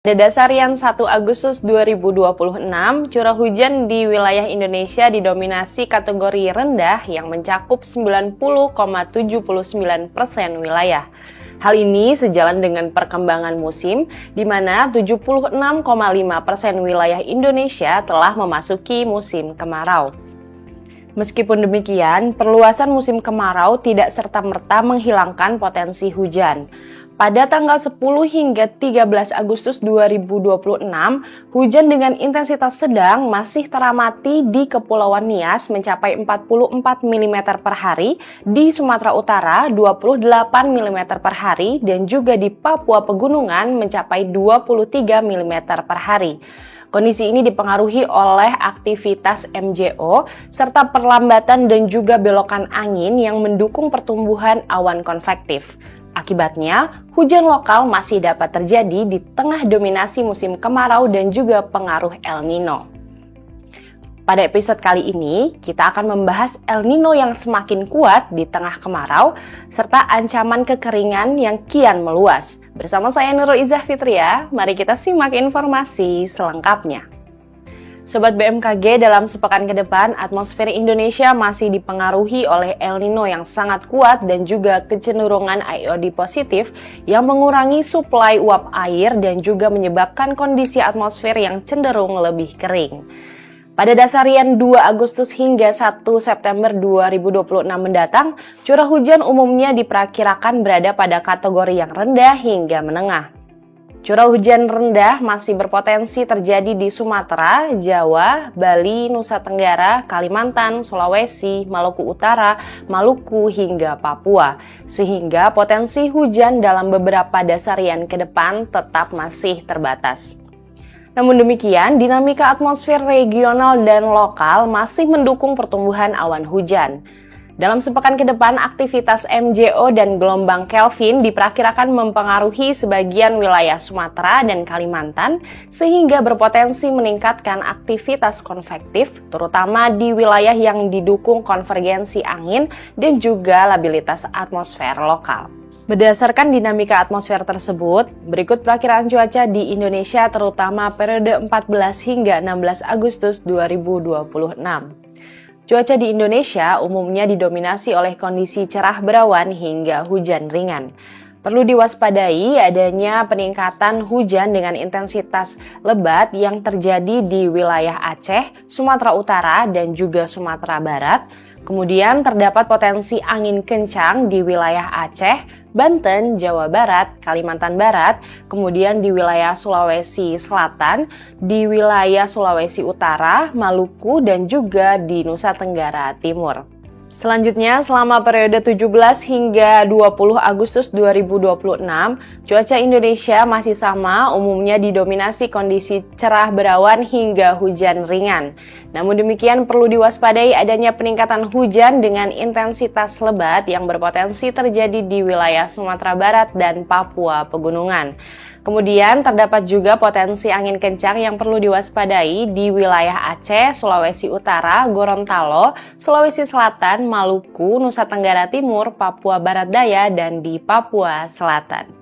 Pada dasarian 1 Agustus 2026, curah hujan di wilayah Indonesia didominasi kategori rendah yang mencakup 90,79% wilayah. Hal ini sejalan dengan perkembangan musim, di mana 76,5% wilayah Indonesia telah memasuki musim kemarau. Meskipun demikian, perluasan musim kemarau tidak serta-merta menghilangkan potensi hujan. Pada tanggal 10 hingga 13 Agustus 2026, hujan dengan intensitas sedang masih teramati di Kepulauan Nias mencapai 44 mm per hari, di Sumatera Utara 28 mm per hari, dan juga di Papua Pegunungan mencapai 23 mm per hari. Kondisi ini dipengaruhi oleh aktivitas MJO serta perlambatan dan juga belokan angin yang mendukung pertumbuhan awan konvektif. Akibatnya, hujan lokal masih dapat terjadi di tengah dominasi musim kemarau dan juga pengaruh El Nino. Pada episode kali ini, kita akan membahas El Nino yang semakin kuat di tengah kemarau, serta ancaman kekeringan yang kian meluas. Bersama saya Nurul Izzah Fitria, mari kita simak informasi selengkapnya. Sobat BMKG, dalam sepekan ke depan, atmosfer Indonesia masih dipengaruhi oleh El Nino yang sangat kuat dan juga kecenderungan IOD positif yang mengurangi suplai uap air dan juga menyebabkan kondisi atmosfer yang cenderung lebih kering. Pada dasarian 2 Agustus hingga 1 September 2026 mendatang, curah hujan umumnya diperkirakan berada pada kategori yang rendah hingga menengah. Curah hujan rendah masih berpotensi terjadi di Sumatera, Jawa, Bali, Nusa Tenggara, Kalimantan, Sulawesi, Maluku Utara, Maluku, hingga Papua. Sehingga potensi hujan dalam beberapa dasarian ke depan tetap masih terbatas. Namun demikian, dinamika atmosfer regional dan lokal masih mendukung pertumbuhan awan hujan. Dalam sepekan ke depan, aktivitas MJO dan gelombang Kelvin diperkirakan mempengaruhi sebagian wilayah Sumatera dan Kalimantan, sehingga berpotensi meningkatkan aktivitas konvektif, terutama di wilayah yang didukung konvergensi angin dan juga labilitas atmosfer lokal. Berdasarkan dinamika atmosfer tersebut, berikut perakiraan cuaca di Indonesia terutama periode 14 hingga 16 Agustus 2026. Cuaca di Indonesia umumnya didominasi oleh kondisi cerah berawan hingga hujan ringan. Perlu diwaspadai adanya peningkatan hujan dengan intensitas lebat yang terjadi di wilayah Aceh, Sumatera Utara, dan juga Sumatera Barat. Kemudian terdapat potensi angin kencang di wilayah Aceh, Banten, Jawa Barat, Kalimantan Barat, kemudian di wilayah Sulawesi Selatan, di wilayah Sulawesi Utara, Maluku, dan juga di Nusa Tenggara Timur. Selanjutnya, selama periode 17 hingga 20 Agustus 2026, cuaca Indonesia masih sama, umumnya didominasi kondisi cerah berawan hingga hujan ringan. Namun demikian, perlu diwaspadai adanya peningkatan hujan dengan intensitas lebat yang berpotensi terjadi di wilayah Sumatera Barat dan Papua Pegunungan. Kemudian terdapat juga potensi angin kencang yang perlu diwaspadai di wilayah Aceh, Sulawesi Utara, Gorontalo, Sulawesi Selatan, Maluku, Nusa Tenggara Timur, Papua Barat Daya, dan di Papua Selatan.